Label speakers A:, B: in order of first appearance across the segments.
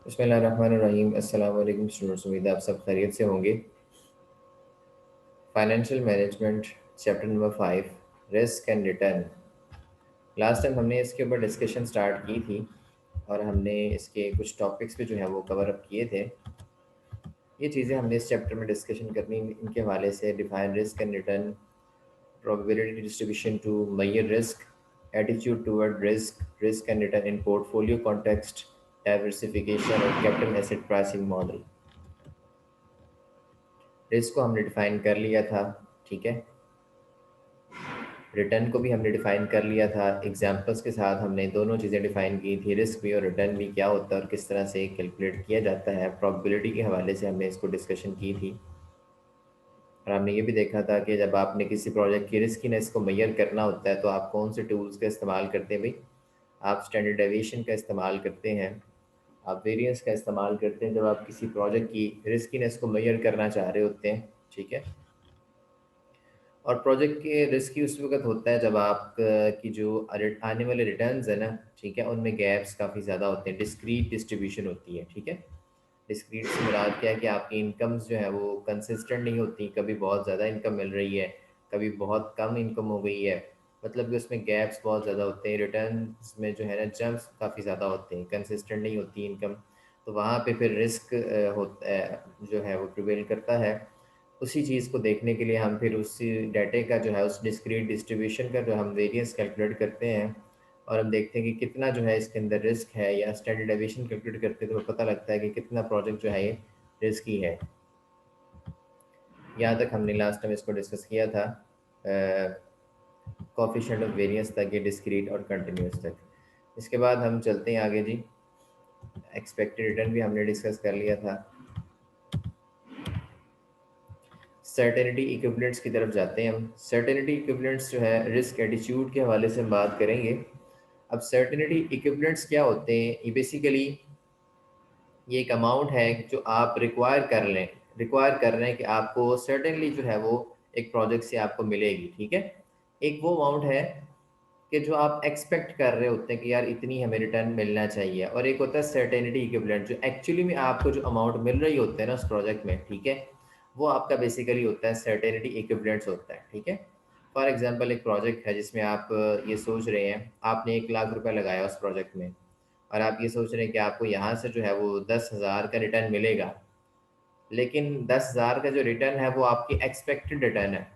A: बिस्मिल्लाहिर्रहमानिर्रहीम। अस्सलाम वालेकुम स्टूडेंट्स, उम्मीद है आप सब खैरियत से होंगे। Financial management chapter number 5, risk and return. Last time हमने इसके ऊपर डिस्कशन स्टार्ट की थी और हमने इसके कुछ टॉपिक्स भी जो है वो कवर अप किए थे। ये चीज़ें हमने इस चैप्टर में डिस्कशन करनी, इनके हवाले से define risk and return, probability distribution to measure risk, attitude toward risk, risk and return in portfolio context, diversification और capital asset pricing model। Risk को हमने डिफाइन कर लिया था, ठीक है। रिटर्न को भी हमने डिफाइन कर लिया था, एग्जांपल्स के साथ हमने दोनों चीज़ें डिफाइन की थी, रिस्क भी और रिटर्न भी क्या होता है और किस तरह से कैलकुलेट किया जाता है। प्रोबेबिलिटी के हवाले से हमने इसको डिस्कशन की थी और हमने ये भी देखा था कि जब आपने किसी प्रोजेक्ट की रिस्कीनेस को मेजर करना होता है तो आप कौन से टूल्स का इस्तेमाल करते हैं भाई। आप स्टैंडर्ड डेविएशन का इस्तेमाल करते हैं, आप वेरिएंस का इस्तेमाल करते हैं जब आप किसी प्रोजेक्ट की रिस्कीनेस को मेजर करना चाह रहे होते हैं, ठीक है। और प्रोजेक्ट के रिस्क ही उस वक्त होता है जब आप की जो आने वाले रिटर्न्स है ना, ठीक है, उनमें गैप्स काफ़ी ज़्यादा होते हैं, डिस्क्रीट डिस्ट्रीब्यूशन होती है, ठीक है। डिस्क्रीट से मुराद क्या है कि आपकी इनकम्स जो है वो कंसिस्टेंट नहीं होती, कभी बहुत ज़्यादा इनकम मिल रही है, कभी बहुत कम इनकम हो गई है, मतलब कि उसमें गैप्स बहुत ज़्यादा होते हैं, रिटर्न्स में जो है ना जंप्स काफ़ी ज़्यादा होते हैं, कंसिस्टेंट नहीं होती इनकम। तो वहाँ पे फिर रिस्क होता है जो है वो प्रिवेल करता है। उसी चीज़ को देखने के लिए हम फिर उसी डाटे का जो है उस डिस्क्रीट डिस्ट्रीब्यूशन का जो हम वेरिएंस कैलकुलेट करते हैं और हम देखते हैं कि कितना जो है इसके अंदर रिस्क है, या स्टैंडर्ड डेविएशन कैलकुलेट करते हैं तो पता लगता है कि कितना प्रोजेक्ट जो है ये रिस्की है। यहाँ तक हमने लास्ट टाइम इसको डिस्कस किया था, कोफिशिएंट ऑफ वेरिएंस तक, ये डिस्क्रीट और कंटिन्यूस तक। इसके बाद हम चलते हैं आगे जी, एक्सपेक्टेड रिटर्न भी हमने डिस्कस कर लिया था। सर्टेनिटी इक्विवेलेंट्स की तरफ जाते हैं हम। सर्टेनिटी इक्विवेलेंट्स जो है रिस्क एटीट्यूड के हवाले से हम बात करेंगे। अब सर्टेनिटी इक्विवेलेंट्स क्या होते हैं, ये बेसिकली ये एक अमाउंट है जो आप रिक्वायर कर रहे हैं कि आपको सर्टेनली जो है वो एक प्रोजेक्ट से आपको मिलेगी, ठीक है। एक वो अमाउंट है कि जो आप एक्सपेक्ट कर रहे होते हैं कि यार इतनी हमें रिटर्न मिलना चाहिए, और एक होता है सर्टेनिटी इक्विवेलेंट जो एक्चुअली में आपको जो अमाउंट मिल रही होते हैं ना उस प्रोजेक्ट में, ठीक है, वो आपका बेसिकली होता है सर्टेनिटी इक्विवेलेंट्स होता है, ठीक है। फॉर एग्जांपल एक प्रोजेक्ट है जिसमें आप ये सोच रहे हैं, आपने 1 लाख रुपए लगाया उस प्रोजेक्ट में और आप ये सोच रहे हैं कि आपको यहाँ से जो है वो 10,000 का रिटर्न मिलेगा, लेकिन 10,000 का जो रिटर्न है वो आपकी एक्सपेक्टेड रिटर्न है,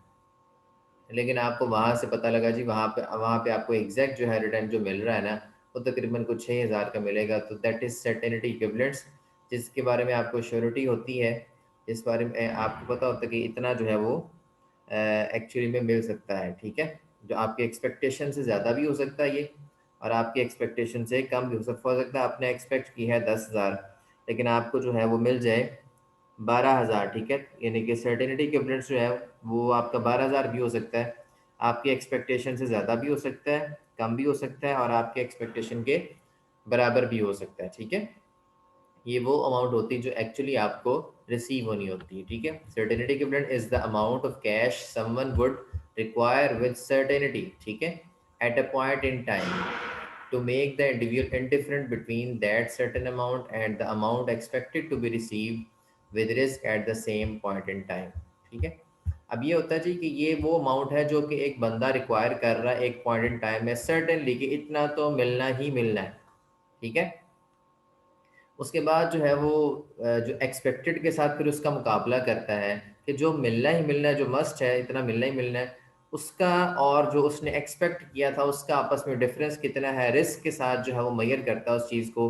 A: लेकिन आपको वहाँ से पता लगा जी वहाँ पे आपको एग्जैक्ट जो है रिटर्न जो मिल रहा है ना वो तकरीबन कुछ 6,000 का मिलेगा। तो दैट इज सर्टेनिटी इक्विवेलेंट्स, जिसके बारे में आपको श्योरिटी होती है, इस बारे में आपको पता होता है कि इतना जो है वो एक्चुअली में मिल सकता है, ठीक है। जो आपकी एक्सपेक्टेशन से ज़्यादा भी हो सकता है ये, और आपकी एक्सपेक्टेशन से कम भी हो सकता है। आपने एक्सपेक्ट की है 10,000, लेकिन आपको जो है वो मिल जाए 12,000, ठीक है। यानी कि सर्टेनिटी इक्विवेलेंस जो है वो आपका 12,000 भी हो सकता है, आपकी एक्सपेक्टेशन से ज़्यादा भी हो सकता है, कम भी हो सकता है, और आपके एक्सपेक्टेशन के बराबर भी हो सकता है, ठीक है। ये वो अमाउंट होती है जो एक्चुअली आपको रिसीव होनी होती है, ठीक है। Certainty equivalent is the amount of cash someone would require with certainty, ठीक है, at a point in time to make the individual indifferent between that certain amount and the amount expected to be received with risk at the same point in time, ठीक है। अब ये होता है जी कि ये वो अमाउंट है जो कि एक बंदा रिक्वायर कर रहा है एक पॉइंट इन टाइम में, सर्टेनली कि इतना तो मिलना ही मिलना है, ठीक है। उसके बाद जो है वो जो एक्सपेक्टेड के साथ फिर उसका मुकाबला करता है कि जो मिलना ही मिलना है, जो मस्ट है इतना मिलना ही मिलना है, उसका और जो उसने एक्सपेक्ट किया था उसका आपस में डिफरेंस कितना है, रिस्क के साथ जो है वो मेजर करता है उस चीज़ को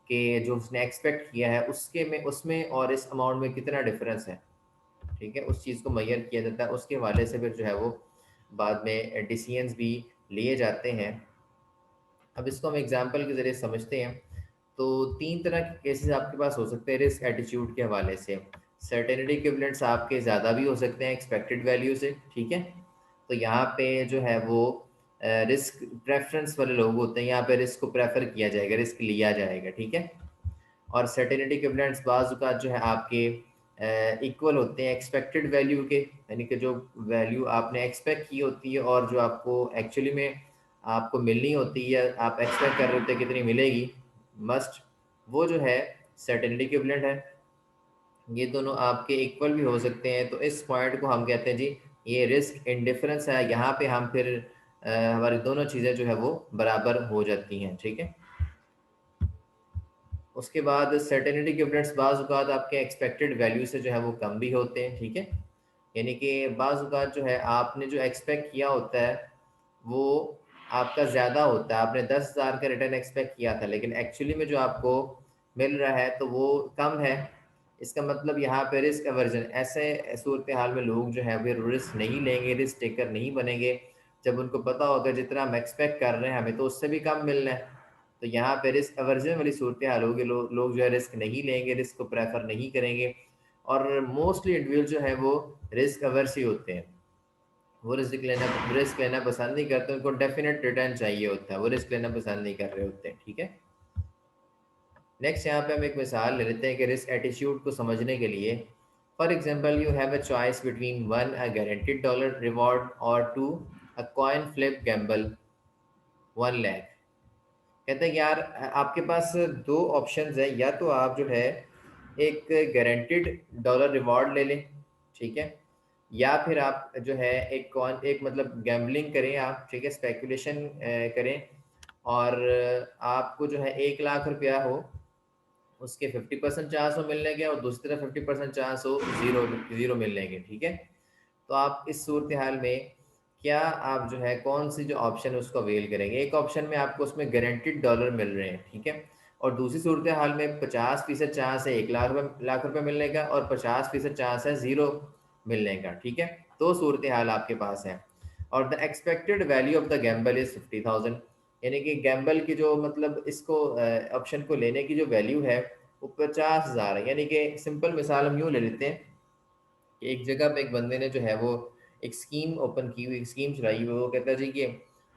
A: कि जो उसने एक्सपेक्ट किया है उसके में उसमें और इस अमाउंट में कितना डिफरेंस है, ठीक है। उस चीज़ को मेजर किया जाता है, उसके हवाले से फिर जो है वो बाद में डिसीजंस भी लिए जाते हैं। अब इसको हम एग्जाम्पल के ज़रिए समझते हैं। तो 3 तरह के केसेस आपके पास हो सकते हैं रिस्क एटीट्यूड के हवाले से। सर्टेनिटी इक्विवेलेंट्स आपके ज़्यादा भी हो सकते हैं एक्सपेक्टेड वैल्यू से, ठीक है। तो यहाँ पे जो है वो रिस्क प्रेफरेंस वाले लोग होते हैं, यहाँ पे रिस्क को प्रेफर किया जाएगा, रिस्क लिया जाएगा, ठीक है। और सर्टेनिटी इक्विवेलेंट्स बाज़ औक़ात जो है आपके इक्वल होते हैं एक्सपेक्टेड वैल्यू के, यानी कि जो वैल्यू आपने एक्सपेक्ट की होती है और जो आपको एक्चुअली में आपको मिलनी होती है, आप एक्सपेक्ट कर रहे होते हैं कितनी मिलेगी मस्ट, वो जो है सर्टेनिटी इक्विवेलेंट है, ये दोनों आपके इक्वल भी हो सकते हैं। तो इस पॉइंट को हम कहते हैं जी ये रिस्क इंडिफरेंस है। यहाँ पे हम फिर हमारी दोनों चीज़ें जो है वो बराबर हो जाती हैं, ठीक है। उसके बाद सर्टेनिटी इक्विवेलेंट्स बाज़ औक़ात आपके एक्सपेक्टेड वैल्यू से जो है वो कम भी होते हैं, ठीक है। यानी कि बाज़ औक़ात जो है आपने जो एक्सपेक्ट किया होता है वो आपका ज़्यादा होता है। आपने 10,000 का रिटर्न एक्सपेक्ट किया था, लेकिन एक्चुअली में जो आपको मिल रहा है तो वो कम है। इसका मतलब यहाँ पे रिस्क अवर्जन, ऐसे सूरत हाल में लोग जो है वो रिस्क नहीं लेंगे, रिस्क टेकर नहीं बनेंगे, जब उनको पता होगा जितना हम एक्सपेक्ट कर रहे हैं हमें तो उससे भी कम मिलना है। तो यहाँ पे रिस्क अवर्जन वाली सूरत हाल होगी, लोग जो है रिस्क नहीं लेंगे, रिस्क को प्रेफर नहीं करेंगे। और मोस्टली इंडिविजुअल जो है वो रिस्क अवर्स ही होते हैं, वो रिस्क लेना पसंद नहीं करते, उनको डेफिनेट रिटर्न चाहिए होता है, वो रिस्क लेना पसंद नहीं कर रहे होते हैं, ठीक है। नेक्स्ट यहाँ पे हम एक मिसाल ले लेते हैं कि रिस्क एटीट्यूड को समझने के लिए। For example you have a choice between one a guaranteed dollar reward और two a coin flip gamble 1 lakh. कहते हैं कि यार आपके पास दो ऑप्शंस है, या तो आप जो है एक गारंटीड डॉलर रिवॉर्ड ले लें, ठीक है, या फिर आप जो है एक मतलब गैम्बलिंग करें आप, ठीक है, स्पेकुलेशन करें, और आपको जो है 1 लाख रुपया हो, उसके 50% चांस हो मिलने के और दूसरी तरफ 50% चांस हो जीरो जीरो मिलने के, ठीक है। तो आप इस सूरत हाल में क्या आप जो है कौन सी जो ऑप्शन है उसको अवेल करेंगे। एक ऑप्शन में आपको उसमें गारंटीड डॉलर मिल रहे हैं, ठीक है, और दूसरी सूरत हाल में 50% चांस है 1 लाख रुपये मिलने का और 50% चांस है जीरो मिलने का, ठीक है। दो सूरत हाल आपके पास है, और the expected value of the Gamble is 50,000। यानी कि गैम्बल की जो मतलब इसको ऑप्शन को लेने की जो वैल्यू है वो 50,000 है। यानी कि सिंपल मिसाल हम यूँ ले लेते हैं कि एक जगह पे एक बंदे ने जो है वो एक स्कीम ओपन की हुई, एक स्कीम चलाई हुई। वो कहता है जी कि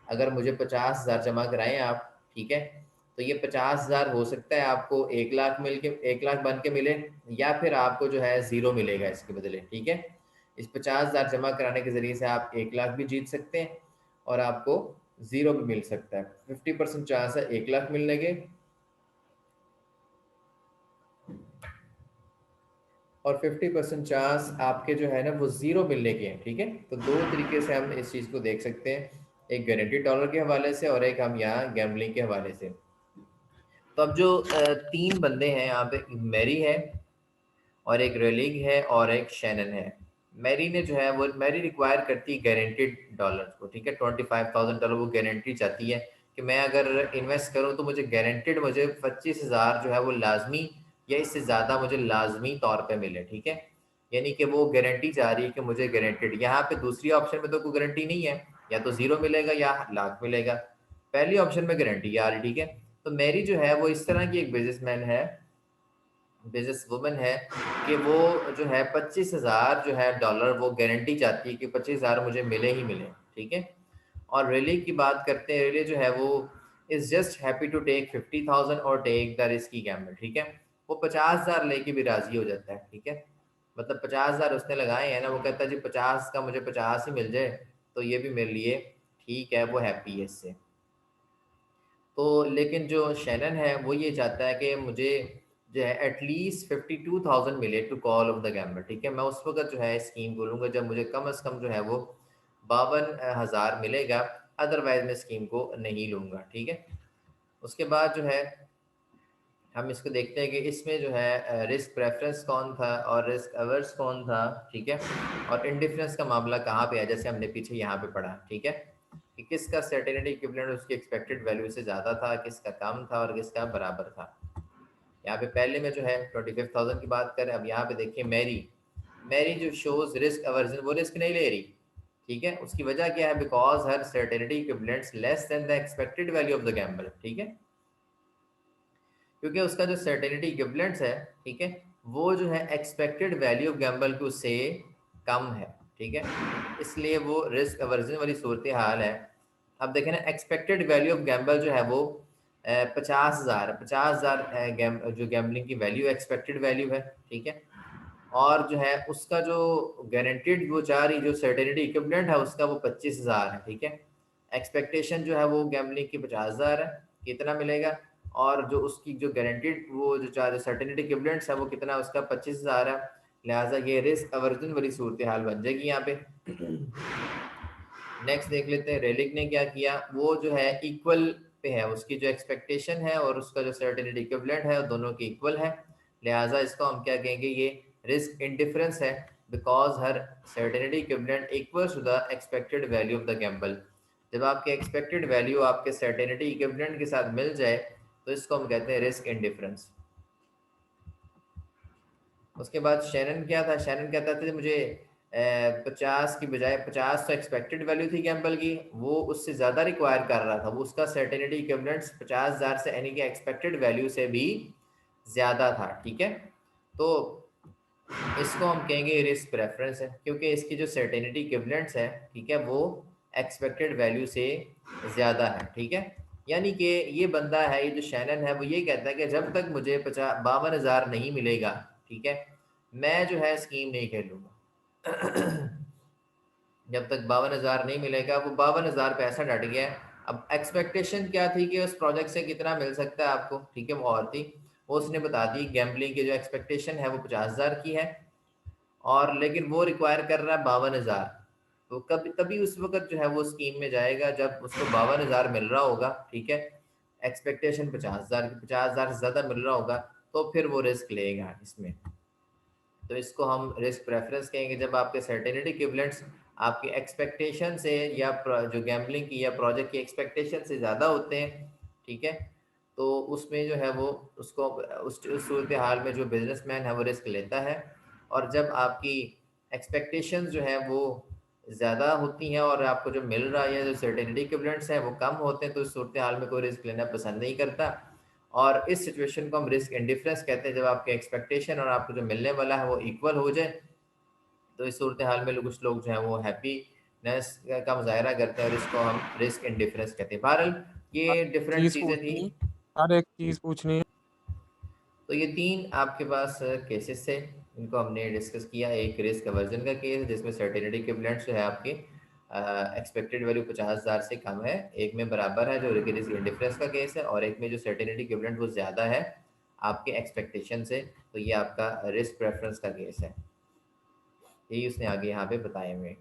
A: अगर मुझे 50,000 जमा कराएं आप, ठीक है, तो ये 50,000 हो सकता है आपको 1 लाख मिल के 1 लाख बन के मिले, या फिर आपको जो है ज़ीरो मिलेगा इसके बदले, ठीक है। इस 50,000 जमा कराने के ज़रिए से आप 1 लाख भी जीत सकते हैं और आपको ज़ीरो भी मिल सकता है। 50% चांस है 1 लाख मिलने के और 50% चांस आपके जो है ना वो ज़ीरो मिलने के हैं, ठीक है। तो दो तरीके से हम इस चीज़ को देख सकते हैं, एक गारंटीड डॉलर के हवाले से और एक हम यहाँ गैम्बलिंग के हवाले से। तो अब जो तीन बंदे हैं यहाँ पे, मैरी है और एक रेलिंग है और एक शैनन है। मैरी ने जो है वो मैरी रिक्वायर करती है गारंटीड डॉलर को, ठीक है, $25,000 वो गारंटी चाहती है कि मैं अगर इन्वेस्ट करूं तो मुझे गारंटीड मुझे 25,000 जो है वो लाजमी या इससे ज़्यादा मुझे लाजमी तौर पे मिले, ठीक है। यानी कि वो गारंटी चाह रही है कि मुझे गारंटीड। यहाँ पे दूसरी ऑप्शन में तो कोई गारंटी नहीं है, या तो ज़ीरो मिलेगा या लाख मिलेगा, पहली ऑप्शन में गारंटी आ रही, ठीक है। तो मैरी जो है वो इस तरह की एक बिजनेसमैन है, बिजनेस वुमन है कि वो जो है 25,000 जो है डॉलर वो गारंटी चाहती है कि 25,000 मुझे मिले ही मिले, ठीक है। और रेली की बात करते हैं, रेली जो है वो is just happy to take 50,000 और टेक द रिस्की गैम्बल, ठीक है। वो 50,000 लेके भी राजी हो जाता है, ठीक है। मतलब 50,000 उसने लगाए हैं ना, वो कहता है जी 50 का मुझे 50 ही मिल जाए तो ये भी मेरे लिए ठीक है, वो हैप्पी है इससे। तो लेकिन जो शैनन है वो ये चाहता है कि मुझे जो है एटलीस्ट 52,000 मिले to call off the gamble, ठीक है। मैं उस वक्त जो है स्कीम खोलूँगा जब मुझे कम से कम जो है वो 52,000 मिलेगा, अदरवाइज मैं स्कीम को नहीं लूँगा, ठीक है। उसके बाद जो है हम इसको देखते हैं कि इसमें जो है रिस्क प्रेफरेंस कौन था और रिस्क अवर्स कौन था, ठीक है, और इंडिफरेंस का मामला कहाँ पे है, जैसे हमने पीछे यहाँ पे पढ़ा, ठीक है, कि किसका सर्टेनिटी इक्विवेलेंट उसकी एक्सपेक्टेड वैल्यू से ज़्यादा था, किसका कम था और किसका बराबर था। यहाँ पे पहले में जो है 25,000 की बात करें। अब यहाँ पे देखिए मैरी, मैरी जो शोज रिस्क अवर्जन, वो रिस्क नहीं ले रही, ठीक है। उसकी वजह क्या है, बिकॉज हर certainty equivalents less than the expected value of the gamble, ठीक है, क्योंकि उसका जो सर्टेनिटी इक्विवेलेंट्स है, ठीक है, वो जो है एक्सपेक्टेड वैल्यू ऑफ गैम्बल के उससे कम है, ठीक है, इसलिए वो रिस्क अवर्जन वाली सूरत हाल है। अब देखें ना, एक्सपेक्टेड वैल्यू ऑफ गैम्बल जो है वो 50,000 जो गैम्बलिंग की वैल्यू एक्सपेक्टेड वैल्यू है, ठीक है, और जो है उसका जो गारंटीड वो चाह रही जो सर्टेनिटी इक्विवेलेंट है उसका वो 25,000 है, ठीक है। एक्सपेक्टेशन जो है वो गैम्बलिंग की 50,000 है, कितना मिलेगा, और जो उसकी जो गारंटीड वो जो चार्ज सर्टेनिटी इक्विवेलेंट्स है वो कितना उसका 25,000 है, लिहाजा ये रिस्क अवर्जन वाली सूरत हाल बन जाएगी यहाँ पे। नेक्स्ट देख लेते हैं रेलिक ने क्या किया, वो जो है इक्वल पे है, उसकी जो एक्सपेक्टेशन है और उसका जो सर्टेनिटी इक्विवेलेंट है दोनों की इक्वल है, लिहाजा इसको हम क्या कहेंगे, ये रिस्क इंडिफरेंस है, बिकॉज हर certainty equivalent equals to the expected value of the gamble. जब आपके एक्सपेक्टेड वैल्यू आपके सर्टेनिटी इक्विवेलेंट के साथ मिल जाए तो इसको हम कहते हैं रिस्क इंडिफरेंस। उसके बाद शैनन क्या था, शैनन कहता था मुझे 50 की बजाय 50 तो एक्सपेक्टेड वैल्यू थी गैम्बल की, वो उससे ज़्यादा रिक्वायर कर रहा था, वो उसका सर्टेनिटी इक्विवेलेंट्स 50,000 से यानी कि एक्सपेक्टेड वैल्यू से भी ज़्यादा था। ठीक है, तो इसको हम कहेंगे रिस्क प्रेफरेंस है, क्योंकि इसकी जो सर्टेनिटी इक्विवेलेंट्स है, ठीक है, वो एक्सपेक्टेड वैल्यू से ज़्यादा है। ठीक है, यानी कि ये बंदा है, ये जो शैनन है, वो ये कहता है कि जब तक मुझे 52,000 नहीं मिलेगा, ठीक है, मैं जो है स्कीम नहीं खेलूंगा। जब तक 52,000 नहीं मिलेगा, वो 52,000 पे ऐसा डट गया है। अब एक्सपेक्टेशन क्या थी कि उस प्रोजेक्ट से कितना मिल सकता है आपको, ठीक है, वो और थी, वो उसने बता दी गैम्बलिंग की जो एक्सपेक्टेशन है वो 50,000 की है, और लेकिन वो रिक्वायर कर रहा है 52,000। तो कभी तभी उस वक्त जो है वो स्कीम में जाएगा जब उसको 52,000 मिल रहा होगा, ठीक है, एक्सपेक्टेशन 50,000 की, 50,000 से ज़्यादा मिल रहा होगा, तो फिर वो रिस्क लेगा इसमें। तो इसको हम रिस्क प्रेफरेंस कहेंगे, जब आपके सर्टेनिटी इक्विवेलेंट्स आपकी एक्सपेक्टेशन से या जो गैम्बलिंग की या प्रोजेक्ट की एक्सपेक्टेशन से ज़्यादा होते हैं, ठीक है, तो उसमें जो है वो उसको उस सूरत हाल में जो बिजनेसमैन है वो रिस्क लेता है। और जब आपकी एक्सपेक्टेशंस जो है वो ज़्यादा होती हैं और आपको जो मिल रहा है, जो सर्टेनिटी इक्विवेलेंट्स हैं वो कम होते हैं, तो इस सूरत हाल में कोई रिस्क लेना पसंद नहीं करता। और इस सिचुएशन को हम रिस्क इंडिफरेंस कहते हैं, जब आपके एक्सपेक्टेशन और आपको जो मिलने वाला है वो इक्वल हो जाए, तो इस सूरत हाल में कुछ लोग जो है वो हैप्पीनेस का मुजाहरा करते हैं, और इसको हम रिस्क इंडिफरेंस कहते हैं। बहरहाल ये डिफरेंट
B: चीज
A: चीज़ें थी।
B: पूछनी यार, एक चीज पूछनी है।
A: तो ये तीन आपके पास केसेस थे, इनको हमने डिस्कस किया। एक रिस्क अवर्जन का केस जिसमें सर्टेनिटी इक्विवेलेंट्स जो है आपके एक्सपेक्टेड वैल्यू 50,000 से कम है, एक में बराबर है जो रिस्क इंडिफरेंस का केस है, और एक में जो सर्टेनिटी इक्विवेलेंट वो ज़्यादा है आपके एक्सपेक्टेशन से, तो ये आपका रिस्क प्रेफरेंस का केस है। यही उसने आगे यहाँ पे बताए हुए।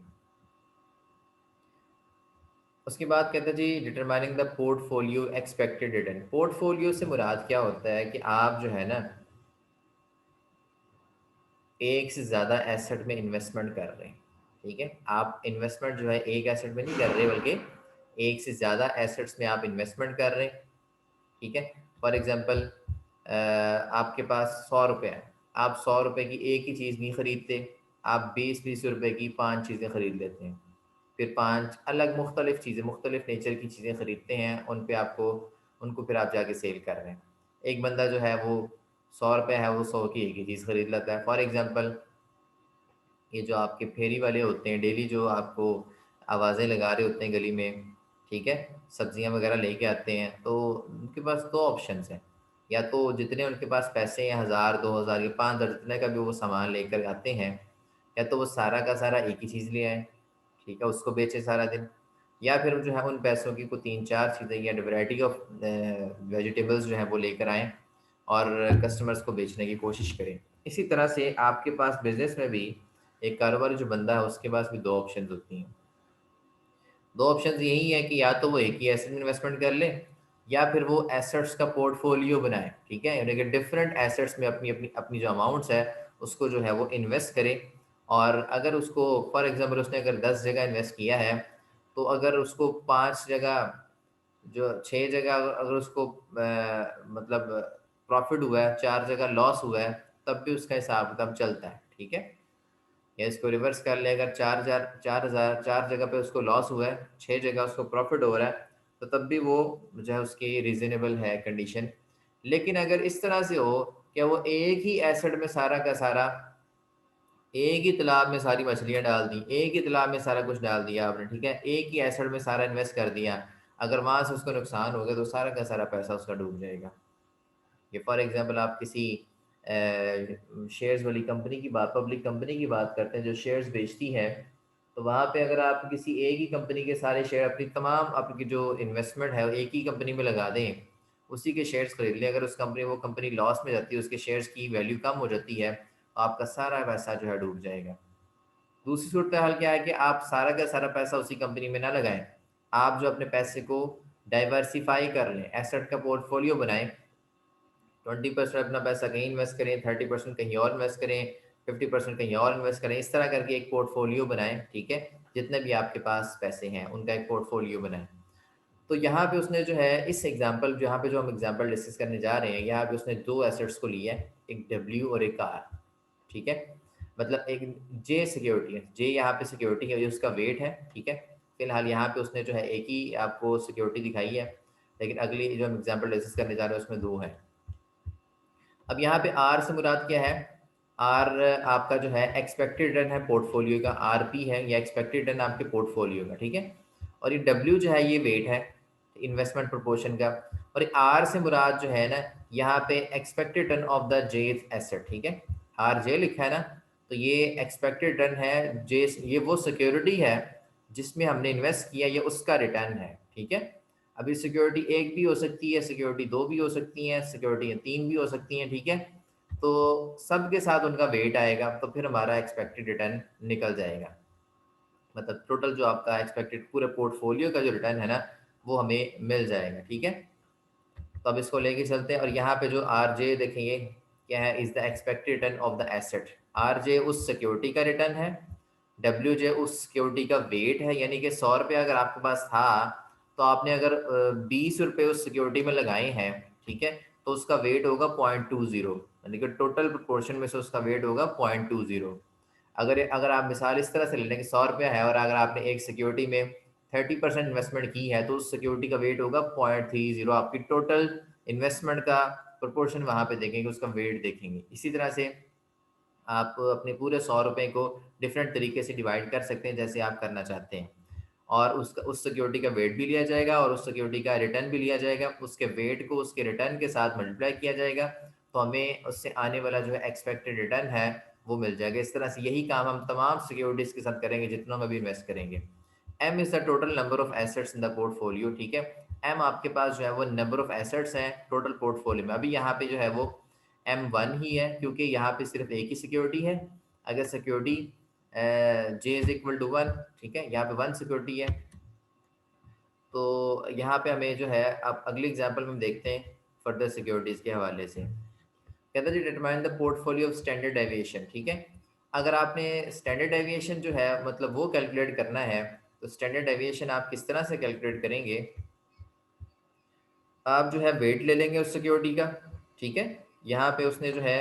A: उसके बाद कहते हैं जी determining the portfolio expected return. Portfolio से मुराद क्या होता है कि आप जो है ना एक से ज़्यादा एसेट में इन्वेस्टमेंट कर रहे हैं। ठीक है, आप इन्वेस्टमेंट जो है एक एसेट में नहीं कर रहे, बल्कि एक से ज़्यादा एसेट्स में आप इन्वेस्टमेंट कर रहे हैं। ठीक है, फॉर एग्जांपल आपके पास 100 रुपये है, आप 100 रुपये की एक ही चीज़ नहीं खरीदते, आप 20-20 रुपये की 5 चीज़ें खरीद लेते हैं, फिर 5 अलग मुख्तलिफ चीज़ें, मुख्तलिफ नेचर की चीज़ें खरीदते हैं, उन पे आपको उनको फिर आप जाके सेल कर रहे हैं। एक बंदा जो है वो 100 रुपये है, वो 100 की एक ही चीज़ खरीद लेता है। फॉर एग्जांपल ये जो आपके फेरी वाले होते हैं, डेली जो आपको आवाज़ें लगा रहे होते हैं गली में, ठीक है, सब्जियां वगैरह लेके आते हैं, तो उनके पास दो ऑप्शंस हैं, या तो जितने उनके पास पैसे हैं 1,000 2,000 या 5,000 जितने का भी वो सामान लेकर आते हैं, या तो वो सारा का सारा एक ही चीज़ ले आए, ठीक है, उसको बेचे सारा दिन, या फिर जो है उन पैसों की कोई 3-4 चीज़ें या वैरायटी ऑफ वेजिटेबल्स जो हैं वो लेकर आएँ और कस्टमर्स को बेचने की कोशिश करें। इसी तरह से आपके पास बिजनेस में भी एक कारोबारी जो बंदा है उसके पास भी दो ऑप्शंस होती हैं। दो ऑप्शंस यही है कि या तो वो एक ही एसेट में इन्वेस्टमेंट कर ले, या फिर वो एसेट्स का पोर्टफोलियो बनाए, ठीक है, यानी कि डिफरेंट एसेट्स में अपनी अपनी अपनी जो अमाउंट्स है उसको जो है वो इन्वेस्ट करे। और अगर उसको फॉर एग्जांपल उसने अगर 10 जगह इन्वेस्ट किया है, तो अगर उसको 5 जगह जो 6 जगह अगर उसको मतलब प्रॉफिट हुआ है, 4 जगह लॉस हुआ है, तब भी उसका हिसाब किताब चलता है। ठीक है, या इसको रिवर्स कर ले, अगर 4,000 4 जगह पे उसको लॉस हुआ है, 6 जगह उसको प्रॉफिट हो रहा है, तो तब भी वो जो है उसकी रीजनेबल है कंडीशन। लेकिन अगर इस तरह से हो कि वो एक ही एसेट में सारा का सारा, एक ही तालाब में सारी मछलियां डाल दी, एक ही तालाब में सारा कुछ डाल दिया आपने, ठीक है, एक ही एसेट में सारा इन्वेस्ट कर दिया, अगर वहां से उसको नुकसान हो गया तो सारा का सारा पैसा उसका डूब जाएगा। ये फॉर एग्जांपल आप किसी शेयर्स वाली कंपनी की बात, पब्लिक कंपनी की बात करते हैं जो शेयर्स बेचती है, तो वहाँ पे अगर आप किसी एक ही कंपनी के सारे शेयर, अपनी तमाम आपकी जो इन्वेस्टमेंट है वो एक ही कंपनी में लगा दें, उसी के शेयर्स खरीद लें। अगर वो कंपनी लॉस में जाती है, उसके शेयर्स की वैल्यू कम हो जाती है, तो आपका सारा पैसा जो है डूब जाएगा। दूसरी सूरत हाल क्या है कि आप सारा का सारा पैसा उसी कंपनी में ना लगाएं, आप जो अपने पैसे को डाइवर्सिफाई कर लें, एसेट का पोर्टफोलियो बनाएं। 20% अपना पैसा कहीं इन्वेस्ट करें, 30% कहीं और इन्वेस्ट करें, 50% कहीं और इन्वेस्ट करें। इस तरह करके एक पोर्टफोलियो बनाएं, ठीक है। जितने भी आपके पास पैसे हैं उनका एक पोर्टफोलियो बनाएं। तो यहाँ पे उसने जो है इस एग्जाम्पल, जहाँ पे जो हम एग्जाम्पल डिस्कस करने जा रहे हैं, यहाँ पे उसने दो एसेट्स को लिया है, एक डब्ल्यू और एक आर, ठीक है। मतलब एक जे सिक्योरिटी है, जे यहाँ पे सिक्योरिटी है, ये उसका वेट है, ठीक है। फिलहाल यहाँ पे उसने जो है एक ही आपको सिक्योरिटी दिखाई है, लेकिन अगली जो हम एग्जाम्पल डिस्कस करने जा रहे हैं उसमें दो है। अब यहाँ पे आर से मुराद क्या है? आर आपका जो है एक्सपेक्टेड रिटर्न है पोर्टफोलियो का, आरपी है या एक्सपेक्टेड रिटर्न आपके पोर्टफोलियो का, ठीक है। और ये डब्ल्यू जो है ये वेट है इन्वेस्टमेंट प्रोपोर्शन का। और आर से मुराद जो है ना, यहाँ पे expected return of the J asset, ठीक है। आर जे लिखा है ना, तो ये एक्सपेक्टेड रिटर्न है जे, ये वो सिक्योरिटी है जिसमें हमने इन्वेस्ट किया, ये उसका रिटर्न है, ठीक है। अभी सिक्योरिटी एक भी हो सकती है, सिक्योरिटी दो भी हो सकती हैं, सिक्योरिटी तीन भी हो सकती हैं, ठीक है। तो सब के साथ उनका वेट आएगा, तो फिर हमारा एक्सपेक्टेड रिटर्न निकल जाएगा। मतलब टोटल जो आपका एक्सपेक्टेड पूरे पोर्टफोलियो का जो रिटर्न है ना, वो हमें मिल जाएगा, ठीक है। तो अब इसको लेके चलते हैं, और यहाँ पे जो आर जे देखेंगे क्या है, is the expected return of the asset. R J उस सिक्योरिटी का रिटर्न है, डब्ल्यू जे उस सिक्योरिटी का वेट है। यानी कि 100 रुपये अगर आपके पास था, तो आपने अगर 20 रुपये उस सिक्योरिटी में लगाए हैं, ठीक है, तो उसका वेट होगा 0.20, यानी कि टोटल प्रोपोर्शन में से उसका वेट होगा 0.20। अगर अगर आप मिसाल इस तरह से ले लें कि 100 रुपया है और अगर आपने एक सिक्योरिटी में 30% इन्वेस्टमेंट की है, तो उस सिक्योरिटी का वेट होगा 0.30। आपकी टोटल इन्वेस्टमेंट का प्रोपोर्शन वहां पे देखेंगे, उसका वेट देखेंगे। इसी तरह से आप अपने पूरे 100 रुपये को डिफरेंट तरीके से डिवाइड कर सकते हैं, जैसे आप करना चाहते हैं। और उसका उस सिक्योरिटी का वेट भी लिया जाएगा और उस सिक्योरिटी का रिटर्न भी लिया जाएगा, उसके वेट को उसके रिटर्न के साथ मल्टीप्लाई किया जाएगा, तो हमें उससे आने वाला जो है एक्सपेक्टेड रिटर्न है वो मिल जाएगा। इस तरह से यही काम हम तमाम सिक्योरिटीज के साथ करेंगे जितनों में भी इन्वेस्ट करेंगे। M is the total number of assets in the portfolio, ठीक है। एम आपके पास जो है वो नंबर ऑफ एसेट्स हैं टोटल पोर्टफोलियो में। अभी यहाँ पे जो है वो M1 ही है, क्योंकि यहाँ पे सिर्फ एक ही सिक्योरिटी है। अगर security J is equal to 1, ठीक है, यहाँ पे 1 सिक्योरिटी है। तो यहाँ पे हमें जो है, अब अगली एग्जांपल में हम देखते हैं फर्दर सिक्योरिटीज के हवाले से। कहता है जी determine the portfolio of standard deviation, ठीक है। अगर आपने स्टैंडर्ड डेविएशन जो है मतलब वो कैलकुलेट करना है, तो स्टैंडर्ड डेविएशन आप किस तरह से कैलकुलेट करेंगे? आप जो है वेट ले लेंगे उस सिक्योरिटी का, ठीक है। यहाँ पे उसने जो है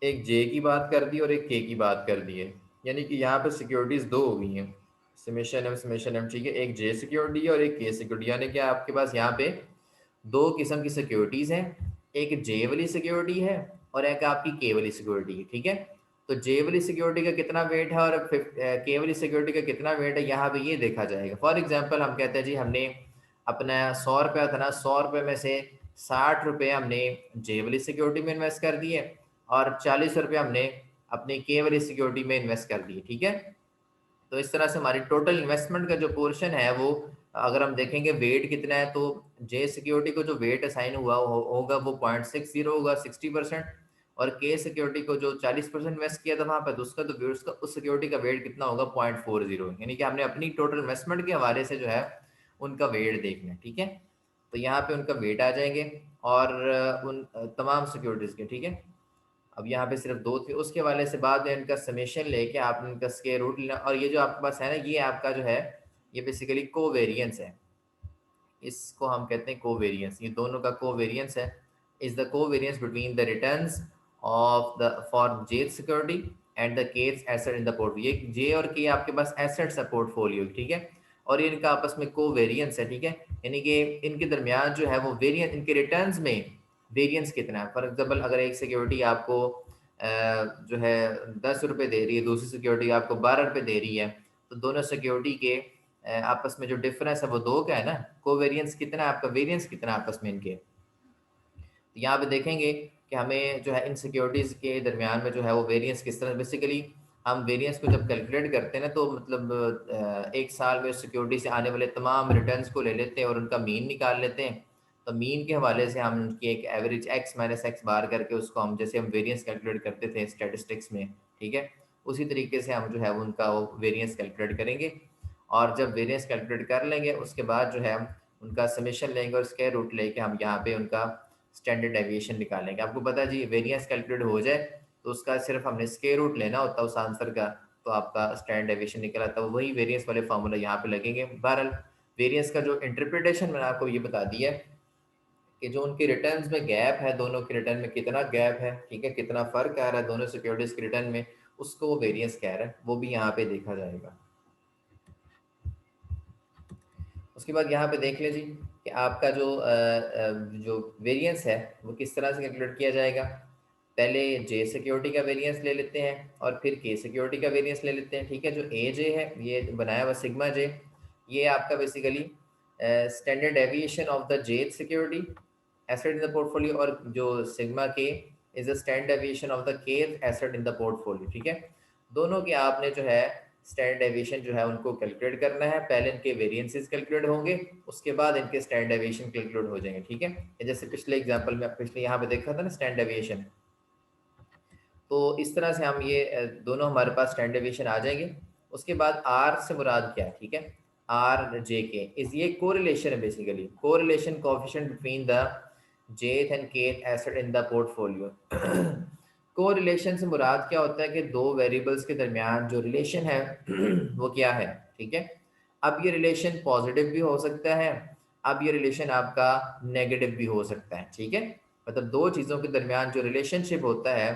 A: एक जे की बात कर दी और एक के की बात कर दी है, यानी कि यहाँ पे सिक्योरिटीज दो हो गई हैं, समेशन एम, ठीक है। एक जे सिक्योरिटी है और एक के सिक्योरिटी, यानी कि आपके पास यहाँ पे दो किस्म की सिक्योरिटीज हैं। एक जे वाली सिक्योरिटी है और एक आपकी के वाली सिक्योरिटी है, ठीक है। तो जे वाली सिक्योरिटी का कितना वेट है और के वाली सिक्योरिटी का कितना वेट है, यहाँ पे ये देखा जाएगा। फॉर एग्जाम्पल हम कहते हैं जी हमने अपना 100 रुपया था ना, 100 रुपये में से 60 रुपये हमने जे वाली सिक्योरिटी में इन्वेस्ट कर दिए और 40 रुपये हमने अपनी के वाली सिक्योरिटी में इन्वेस्ट कर दिए, ठीक है। तो इस तरह से हमारी टोटल इन्वेस्टमेंट का जो पोर्शन है वो, अगर हम देखेंगे वेट कितना है, तो जे सिक्योरिटी को जो वेट असाइन हुआ होगा वो 0.60 होगा, 60%। और के सिक्योरिटी को जो 40% इन्वेस्ट किया था वहां पर, तो उसका तो वेट, उसका उस सिक्योरिटी का वेट कितना होगा 0.40। यानी कि हमने अपनी टोटल इन्वेस्टमेंट के हवाले से जो है उनका वेट देखना है, ठीक है। तो यहाँ पे उनका वेट आ जाएंगे और उन तमाम सिक्योरिटीज के, ठीक है। अब यहाँ पे सिर्फ दो थे, उसके वाले से बाद में इनका समेशन लेके आपने इनका स्क्वायर रूट लेना। और ये जो आपके पास है ना, ये आपका जो है ये बेसिकली कोवेरिएंस है, इसको हम कहते हैं कोवेरिएंस। ये दोनों का कोवेरिएंस है, is the covariance between the returns of the for J security and the case asset in the portfolio. ये जे और के आपके पास एसेट्स है पोर्टफोलियो, ठीक है। और ये इनका आपस में कोवेरिएंस है, ठीक है। यानी कि इनके दरमियान जो है वो वेरिएंस, इनके रिटर्न्स में वेरिएंस कितना है। फॉर एग्जाम्पल अगर एक सिक्योरिटी आपको जो है 10 रुपये दे रही है, दूसरी सिक्योरिटी आपको 12 रुपये दे रही है, तो दोनों सिक्योरिटी के आपस में जो डिफरेंस है वो दो का है ना। कोवेरिएंस कितना है आपका, वेरिएंस कितना है आपस में इनके। तो यहाँ पे देखेंगे कि हमें जो है इन सिक्योरिटीज के दरमियान में जो है वो वेरिएंस किस तरह, बेसिकली हम वेरिएंस को जब कैलकुलेट करते हैं ना, तो मतलब एक साल में सिक्योरिटी से आने वाले तमाम रिटर्न्स को ले लेते हैं और उनका मीन निकाल लेते हैं, तो मीन के हवाले से हम उनकी एक एवरेज एक्स माइनस एक्स बार करके उसको हम जैसे हम वेरिएंस कैलकुलेट करते थे स्टैटिस्टिक्स में, ठीक है, उसी तरीके से हम जो है उनका वो वेरिएंस कैलकुलेट करेंगे। और जब वेरिएंस कैलकुलेट कर लेंगे उसके बाद जो है हम उनका समेशन लेंगे और स्क्वायर रूट लेके हम यहाँ पे उनका स्टैंडर्ड डेविएशन निकालेंगे। आपको पता है जी वेरिएंस कैलकुलेट हो जाए तो उसका सिर्फ हमने स्क्वायर रूट लेना होता है उस आंसर का, तो आपका स्टैंडर्ड डेविएशन निकल आता है। वही वेरिएंस वाले फार्मूला यहाँ पे लगेंगे। बहरहाल वेरिएंस का जो इंटरप्रिटेशन मैंने आपको ये बता दिया है कि जो उनके रिटर्न्स में गैप है, दोनों के रिटर्न में कितना गैप है, ठीक है, कितना फर्क आ रहा है दोनों सिक्योरिटीज के रिटर्न में, उसको वो वेरिएंस कह रहा है, वो भी यहाँ पे देखा जाएगा। उसके बाद यहाँ पे देख लीजिए कि आपका जो वेरिएंस है वो किस तरह से कैलकुलेट किया जाएगा। पहले जे सिक्योरिटी का वेरिएंस ले लेते हैं और फिर के सिक्योरिटी का वेरिएंस ले लेते हैं, ठीक है। जो ए जे है ये बनाया हुआ सिग्मा जे, ये आपका basically standard deviation of the J security asset in the portfolio, और जो सिग्मा के is the standard deviation of the के एसेट इन द पोर्टफोलियो, ठीक है। दोनों के आपने जो है स्टैंडर्ड डेविएशन जो है उनको कैलकुलेट करना है। पहले इनके वेरिएंसेस कैलकुलेट होंगे, उसके बाद इनके स्टैंडर्ड डेविएशन कैलकुलेट हो जाएंगे, ठीक है। जैसे पिछले एग्जांपल में पिछले यहाँ पे देखा था ना स्टैंडर्ड डेविएशन, तो इस तरह से हम ये दोनों हमारे पास स्टैंडर्ड डेविएशन आ जाएंगे। उसके बाद आर से मुराद क्या है, ठीक है, आर जे के इस ये कोरिलेशन है, basically correlation coefficient between the jth and kth asset in the portfolio. Correlation से मुराद क्या होता है कि दो वेरिएबल्स के दरमियान जो रिलेशन है वो क्या है, ठीक है। अब ये रिलेशन पॉजिटिव भी हो सकता है, अब ये रिलेशन आपका नेगेटिव भी हो सकता है, ठीक है। मतलब दो चीज़ों के दरमियान जो रिलेशनशिप होता है,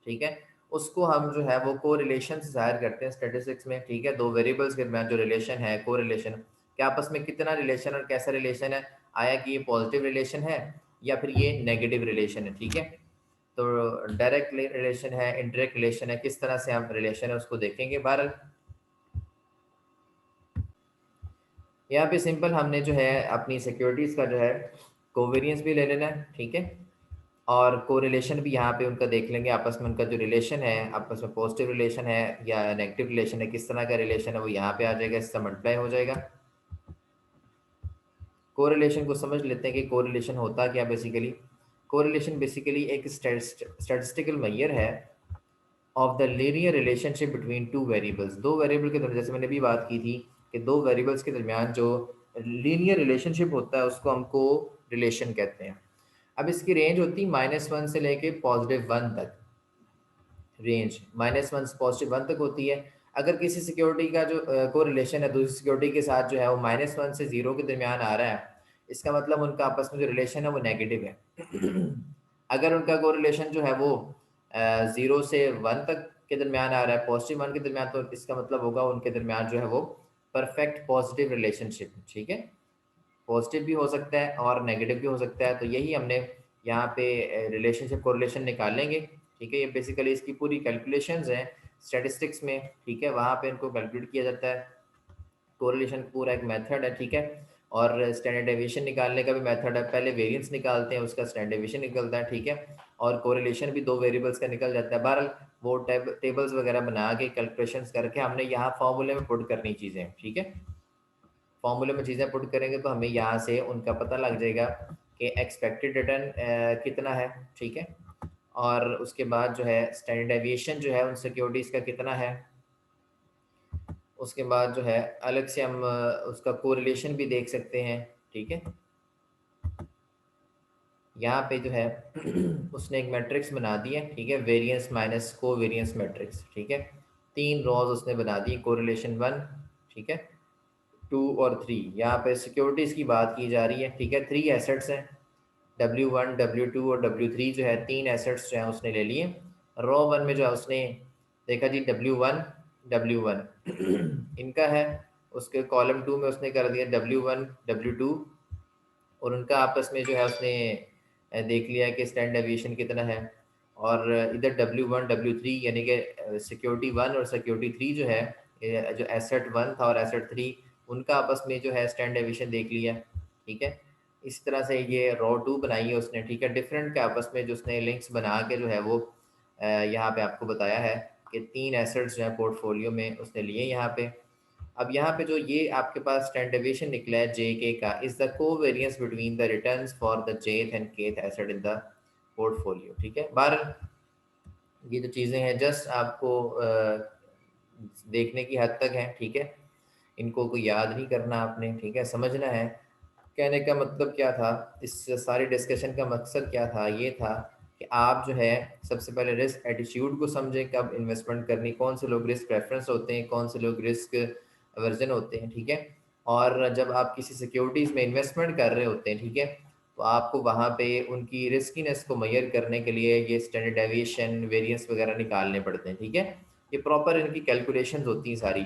A: ठीक है, उसको हम जो है वो कोरिलेशन से जाहिर करते हैं स्टैटिस्टिक्स में, ठीक है। दो वेरिएबल्स के दरमियान जो रिलेशन है कोरिलेशन, कि आपस में कितना रिलेशन और कैसा रिलेशन है, आया कि ये पॉजिटिव रिलेशन है या फिर ये नेगेटिव रिलेशन है, ठीक है। तो डायरेक्ट रिलेशन है, इनडायरेक्ट रिलेशन है, किस तरह से हम रिलेशन है उसको देखेंगे। बहरहाल यहाँ पे सिंपल हमने जो है अपनी सिक्योरिटीज़ का जो है कोवेरियंस भी ले लेना है, ठीक है, और कोरिलेशन भी यहाँ पे उनका देख लेंगे, आपस में उनका जो रिलेशन है आपस में पॉजिटिव रिलेशन है या नेगेटिव रिलेशन है, किस तरह का रिलेशन है वो यहाँ पे आ जाएगा, इससे मल्टीप्लाई हो जाएगा। कोरिलेशन को समझ लेते हैं कि कोरिलेशन होता क्या बेसिकली। कोरिलेशन बेसिकली एक स्टैटिस्टिकल मेजर है of the linear relationship between two variables. दो वेरिएबल के दरमियान, जैसे मैंने भी बात की थी कि दो वेरिएबल्स के दरमियान जो लीनियर रिलेशनशिप होता है उसको हमको रिलेशन कहते हैं। अब इसकी रेंज होती है -1 से लेके +1 तक, रेंज -1 से +1 तक होती है। अगर किसी सिक्योरिटी का जो को रिलेशन है दूसरी सिक्योरिटी के साथ जो है वो -1 से 0 के दरमियान आ रहा है, इसका मतलब उनका आपस में जो रिलेशन है वो नेगेटिव है। अगर उनका को रिलेशन जो है वो 0 से 1 तक के दरमियान आ रहा है, +1 के दरमियान, तो इसका मतलब होगा उनके दरमियान जो है वो परफेक्ट पॉजिटिव रिलेशनशिप, ठीक है। पॉजिटिव भी हो सकता है और नेगेटिव भी हो सकता है, तो यही हमने यहाँ पे रिलेशनशिप कोरिलेशन निकालेंगे, ठीक है। ये बेसिकली इसकी पूरी कैलकुलेशंस हैं स्टैटिस्टिक्स में, ठीक है, वहाँ पे इनको कैलकुलेट किया जाता है। कोरिलेशन पूरा एक मेथड है, ठीक है, और स्टैंडर्ड डेविएशन निकालने का भी मेथड है। पहले वेरिएंस निकालते हैं, उसका स्टैंडर्ड डेविएशन निकलता है, ठीक है, और कोरिलेशन भी दो वेरिएबल्स का निकल जाता है। बहरहाल वो टेबल्स वगैरह बना के कैलकुलेशंस करके हमने यहाँ फॉर्मूले में पुट करनी चीज़ें, ठीक है। फॉर्मूले में चीज़ें पुट करेंगे तो हमें यहाँ से उनका पता लग जाएगा कि एक्सपेक्टेड रिटर्न कितना है, ठीक है, और उसके बाद जो है स्टैंडर्ड डेविएशन जो है उन सिक्योरिटीज़ का कितना है। उसके बाद जो है अलग से हम उसका कोरिलेशन भी देख सकते हैं, ठीक है। यहाँ पे जो है उसने एक मैट्रिक्स बना दी है, ठीक है, वेरिएंस माइनस कोवेरिएंस मैट्रिक्स, ठीक है। 3 रॉज उसने बना दी, कोरिलेशन 1, ठीक है, 2 और 3। यहाँ पे सिक्योरिटीज़ की बात की जा रही है, ठीक है। 3 एसेट्स हैं, W1 W2 और W3 जो है 3 एसेट्स जो है उसने ले लिए। रॉ 1 में जो है उसने देखा जी W1 W1 इनका है, उसके कॉलम 2 में उसने कर दिया W1 W2, और उनका आपस में जो है उसने देख लिया कि स्टैंडर्ड डेविएशन कितना है। और इधर W1 W3 यानी कि सिक्योरिटी 1 और सिक्योरिटी 3 जो है, जो एसेट 1 था और एसेट 3, उनका आपस में जो है स्टैंडर्ड डेविएशन देख लिया, ठीक है। इस तरह से ये रॉ 2 बनाई है उसने, ठीक है। डिफरेंट के आपस में जो उसने लिंक्स बना के जो है वो यहाँ पे आपको बताया है कि 3 एसेट्स जो है पोर्टफोलियो में उसने लिए यहाँ पे। अब यहाँ पे जो ये आपके पास स्टैंडर्ड डेविएशन निकला है जे के का, is the covariance between the returns for the jth and kth asset in the portfolio. ठीक है, बार ये जो चीज़ें हैं जस्ट आपको देखने की हद तक हैं। ठीक है, इनको कोई याद नहीं करना आपने, ठीक है, समझना है। कहने का मतलब क्या था, इस सारी डिस्कशन का मकसद क्या था, ये था कि आप जो है सबसे पहले रिस्क एटीट्यूड को समझें, कब इन्वेस्टमेंट करनी, कौन से लोग रिस्क प्रेफरेंस होते हैं, कौन से लोग रिस्क अवर्जन होते हैं। ठीक है, और जब आप किसी सिक्योरिटीज़ में इन्वेस्टमेंट कर रहे होते हैं, ठीक है, तो आपको वहाँ पे उनकी रिस्कीनेस को मेजर करने के लिए ये स्टैंडर्ड डेविएशन वेरिएंस वगैरह निकालने पड़ते हैं। ठीक है, ये प्रॉपर इनकी कैलकुलेशंस होती हैं सारी,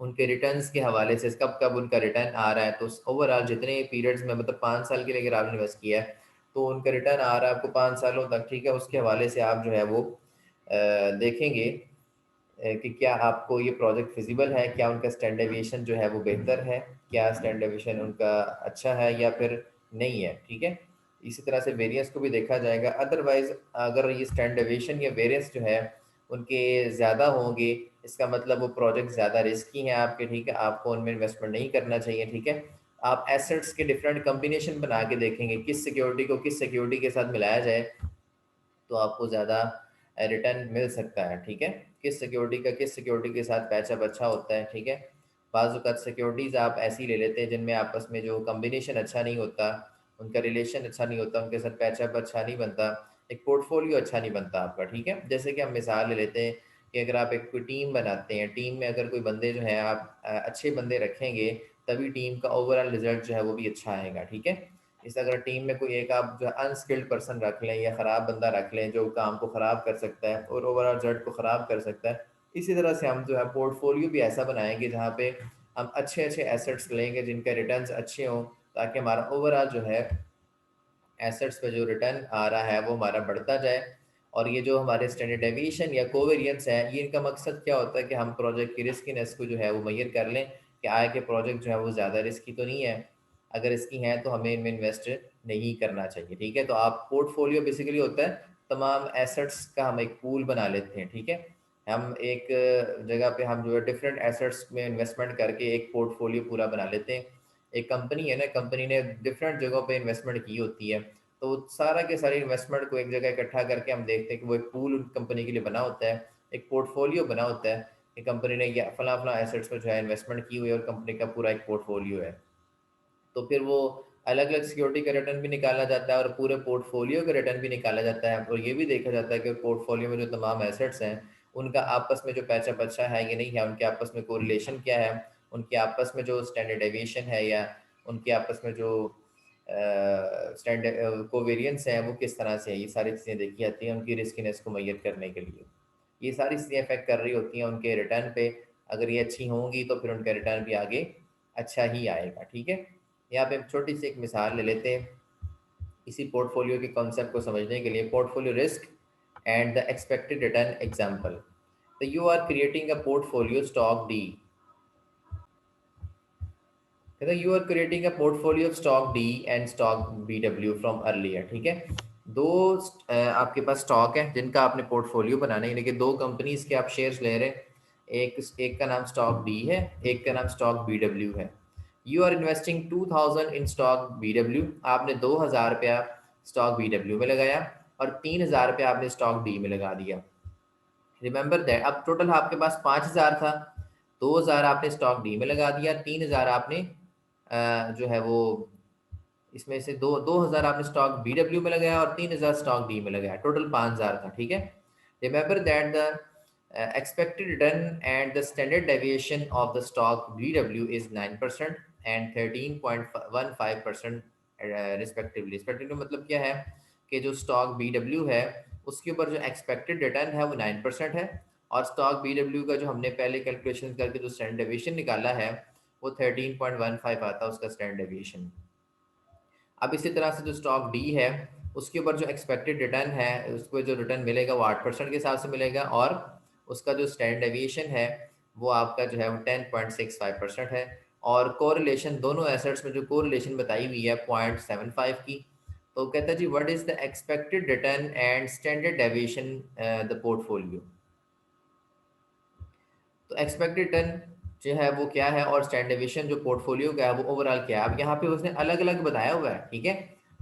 A: उनके रिटर्न्स के हवाले से, कब कब उनका रिटर्न आ रहा है। तो ओवरऑल जितने पीरियड्स में, मतलब 5 साल के लिए अगर आपने इन्वेस्ट किया है तो उनका रिटर्न आ रहा है आपको 5 सालों तक। ठीक है, उसके हवाले से आप जो है वो देखेंगे कि क्या आपको ये प्रोजेक्ट फिजिबल है, क्या उनका स्टैंड डेविएशन जो है वो बेहतर है, क्या स्टैंड डेविएशन उनका अच्छा है या फिर नहीं है। ठीक है, इसी तरह से वेरिएंस को भी देखा जाएगा। अदरवाइज अगर ये स्टैंड डेविएशन या वेरिएंस जो है उनके ज़्यादा होंगे, इसका मतलब वो प्रोजेक्ट ज़्यादा रिस्की हैं आपके। ठीक है, आपको उनमें इन्वेस्टमेंट नहीं करना चाहिए। ठीक है, आप एसेट्स के डिफरेंट कम्बिनेशन बना के देखेंगे, किस सिक्योरिटी को किस सिक्योरिटी के साथ मिलाया जाए तो आपको ज़्यादा रिटर्न मिल सकता है। ठीक है, किस सिक्योरिटी का किस सिक्योरिटी के साथ पैचअप अच्छा होता है। ठीक है, बाज़ सिक्योरिटीज़ आप ऐसी ले लेते हैं जिनमें आपस में जो कम्बिनेशन अच्छा नहीं होता, उनका रिलेशन अच्छा नहीं होता, उनके साथ पैचअप अच्छा नहीं बनता, एक पोर्टफोलियो अच्छा नहीं बनता आपका। ठीक है, जैसे कि हम मिसाल ले लेते हैं कि अगर आप एक कोई टीम बनाते हैं, टीम में अगर कोई बंदे जो हैं आप अच्छे बंदे रखेंगे तभी टीम का ओवरऑल रिजल्ट जो है वो भी अच्छा आएगा। ठीक है, इस अगर टीम में कोई एक आप जो अनस्किल्ड पर्सन रख लें या ख़राब बंदा रख लें जो काम को ख़राब कर सकता है और ओवरऑल रिजल्ट को ख़राब कर सकता है, इसी तरह से हम जो है पोर्टफोलियो भी ऐसा बनाएंगे जहाँ पे हम अच्छे अच्छे एसेट्स लेंगे जिनके रिटर्न्स अच्छे हों, ताकि हमारा ओवरऑल जो है एसेट्स पे जो रिटर्न आ रहा है वो हमारा बढ़ता जाए। और ये जो हमारे स्टैंडर्ड डेविएशन या कोवेरिएंस है, ये इनका मकसद क्या होता है कि हम प्रोजेक्ट की रिस्कीनेस को जो है वो मेजर कर लें कि आगे के प्रोजेक्ट जो है वो ज़्यादा रिस्की तो नहीं है, अगर इसकी हैं तो हमें इनमें इन्वेस्ट नहीं करना चाहिए। ठीक है, तो आप पोर्टफोलियो बेसिकली होता है तमाम एसेट्स का हम एक पूल बना लेते हैं। ठीक है, हम एक जगह पे हम जो है डिफरेंट एसेट्स में इन्वेस्टमेंट करके एक पोर्टफोलियो पूरा बना लेते हैं। एक कंपनी है ना, कंपनी ने डिफरेंट जगहों पे इन्वेस्टमेंट की होती है, तो सारा के सारे इन्वेस्टमेंट को एक जगह इकट्ठा करके हम देखते हैं कि वो एक पूल उन कंपनी के लिए बना होता है, एक पोर्टफोलियो बना होता है कि कंपनी ने या फला फला एसेट्स में जो है इन्वेस्टमेंट की हुई है और कंपनी का पूरा एक पोर्टफोलियो है। तो फिर वो अलग अलग सिक्योरिटी का रिटर्न भी निकाला जाता है और पूरे पोर्टफोलियो का रिटर्न भी निकाला जाता है, और ये भी देखा जाता है कि पोर्टफोलियो में जो तमाम एसेट्स हैं उनका आपस में जो पैचअप अच्छा है या नहीं है, उनके आपस में कोरिलेशन क्या है, उनके आपस में जो स्टैंडर्ड डेविएशन है या उनके आपस में जो स्टैंडर्ड कोवेरियंस है वो किस तरह से है, ये सारी चीज़ें देखी जाती हैं उनकी रिस्कीनेस को मैयर करने के लिए। ये सारी चीज़ें अफेक्ट कर रही होती हैं उनके रिटर्न पे, अगर ये अच्छी होंगी तो फिर उनका रिटर्न भी आगे अच्छा ही आएगा। ठीक है, यहाँ पे छोटी सी एक मिसाल ले लेते हैं इसी पोर्टफोलियो के कॉन्सेप्ट को समझने के लिए, portfolio risk and the expected return example. तो you are creating a portfolio stock d, कहते you are creating a portfolio of stock d and stock B डब्ल्यू फ्रॉम अर्लियर। ठीक है, दो आपके पास स्टॉक है जिनका आपने पोर्टफोलियो बनाना है, यानी कि दो कंपनीज के आप शेयर्स ले रहे हैं, एक एक का नाम स्टॉक डी है, एक का नाम स्टॉक बी डब्ल्यू है। You are investing 2000 in stock B W, आपने 2000 रुपया स्टॉक बी डब्ल्यू में लगाया और 3000 रुपया आपने स्टॉक डी में लगा दिया। रिमेंबर दैट अब टोटल आपके पास 5000 था, 2000 आपने स्टॉक डी में लगा दिया, 3000 आपने जो है वो इसमें से दो 2000 आपने स्टॉक बी डब्ल्यू में लगाया और 3000 स्टॉक डी में लगाया, टोटल 5000 था। ठीक है, remember that the expected return and the standard deviation of the stock BW is 9% and 13.15% respectively मतलब क्या है कि जो स्टॉक BW है उसके ऊपर जो एक्सपेक्टेड रिटर्न है वो 9% है, और स्टॉक BW का जो हमने पहले कैलकुलेशन करके जो स्टैंडर्ड डेविएशन निकाला है वो 13.15 आता है उसका स्टैंडर्ड डेविएशन। अब इसी तरह से जो स्टॉक डी है उसके ऊपर जो एक्सपेक्टेड रिटर्न है, उसको जो रिटर्न मिलेगा वो 8% के हिसाब से मिलेगा, और उसका जो स्टैंडर्ड डेविएशन है वो आपका जो है वो 10.65% है। और कोरिलेशन दोनों एसेट्स में जो कोरिलेशन बताई हुई है 0.75 की। तो कहता है जी what is the expected return and standard deviation the portfolio. तो एक्सपेक्टेड रिटर्न जो है वो क्या है और स्टैंड डेविएशन जो पोर्टफोलियो का है वो ओवरऑल क्या है। अब यहाँ पे उसने अलग अलग बताया हुआ है, ठीक है,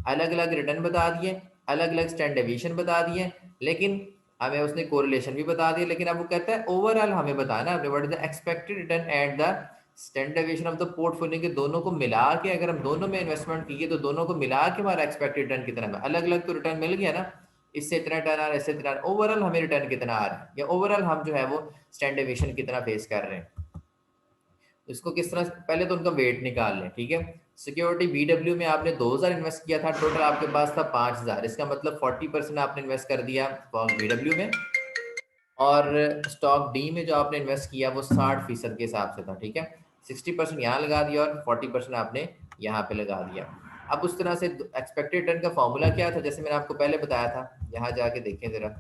A: अलग अलग रिटर्न बता दिए, अलग अलग स्टैंड डेविएशन बता दिए, लेकिन हमें उसने कोरिलेशन भी बता दिया, लेकिन अब वो कहता है ओवरऑल हमें बताना है what is the expected return at the stand deviation of the portfolio के दोनों को मिला के, अगर हम दोनों में इन्वेस्टमेंट किए तो दोनों को मिला के हमारा एक्सपेक्टेड रिटर्न कितना है। अलग अलग तो रिटर्न मिल गया ना, इससे इतना रिटर्न आ रहा है, इससे इतना, ओवरऑल हमें रिटर्न कितना आ रहा है, या ओवरऑल हम जो है वो स्टैंड डेविएशन कितना फेस कर रहे हैं। इसको किस तरह, पहले तो उनका वेट निकाल लें, ठीक है। सिक्योरिटी बीडब्ल्यू में आपने 2000 इन्वेस्ट किया था, टोटल आपके पास था 5000, इसका मतलब 40% आपने इन्वेस्ट कर दिया बीडब्ल्यू में, और स्टॉक डी में जो आपने इन्वेस्ट किया वो 60% के हिसाब से था, ठीक है। 60% यहाँ लगा दिया और 40% आपने यहाँ पे लगा दिया। अब उस तरह से एक्सपेक्टेड रिटर्न का फॉर्मूला क्या था, जैसे मैंने आपको पहले बताया था, यहाँ जाके देखें जरा,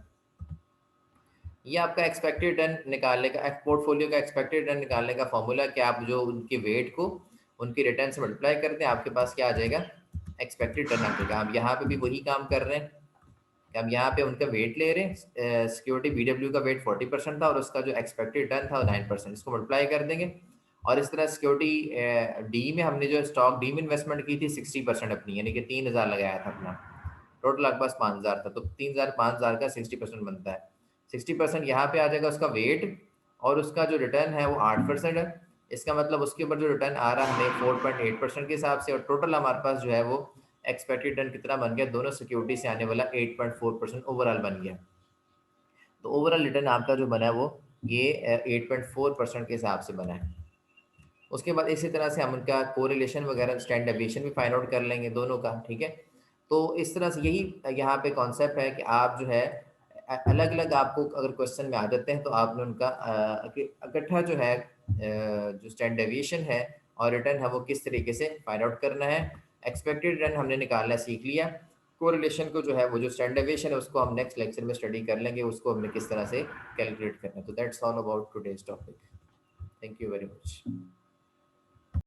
A: ये आपका एक्सपेक्टेड रिटर्न निकालने का, पोर्टफोलियो का एक्सपेक्टेड रिटर्न निकालने का फॉर्मूला कि आप जो उनके वेट को उनकी रिटर्न से मल्टीप्लाई करते हैं, आपके पास क्या आ जाएगा, एक्सपेक्टेड रिटर्न आ जाएगा। हम यहाँ पे भी वही काम कर रहे हैं कि हम यहाँ पे उनका वेट ले रहे हैं, सिक्योरिटी बीडब्ल्यू का वेट 40% था और उसका जो एक्सपेक्टेड रिटर्न था वो 9%, इसको मल्टीप्लाई कर देंगे। और इस तरह सिक्योरिटी डी में हमने जो स्टॉक डी में इन्वेस्टमेंट की थी 60% अपनी, यानी कि 3000 लगाया था अपना, टोटल आपके पास 5000 था, तो 3000 5000 का 60% बनता है। 60% यहाँ पे आ जाएगा उसका वेट, और उसका जो रिटर्न है वो 8% है। इसका मतलब उसके ऊपर जो रिटर्न आ रहा है हमें 4.8% के हिसाब से, और टोटल हमारे पास जो है वो एक्सपेक्टेड रिटर्न कितना बन गया, दोनों सिक्योरिटी से आने वाला 8.4% ओवरऑल बन गया। तो ओवरऑल रिटर्न आपका जो बना है वो ये 8.4% के हिसाब से बना है। उसके बाद इसी तरह से हम उनका कोरिलेशन वगैरह स्टैंड डेविएशन भी फाइंड आउट कर लेंगे दोनों का, ठीक है। तो इस तरह से यही यहाँ पे कॉन्सेप्ट है कि आप जो है अलग अलग, आपको अगर क्वेश्चन में आ जाते हैं तो आपने उनका इकट्ठा जो है जो स्टैंड डेविएशन है और रिटर्न है वो किस तरीके से फाइंड आउट करना है। एक्सपेक्टेड रिटर्न हमने निकालना सीख लिया, कोरिलेशन को जो है वो जो स्टैंड डेविएशन है उसको हम नेक्स्ट लेक्चर में स्टडी कर लेंगे, उसको हमने किस तरह से कैलकुलेट करना है। तो that's all about today's topic. Thank you very much.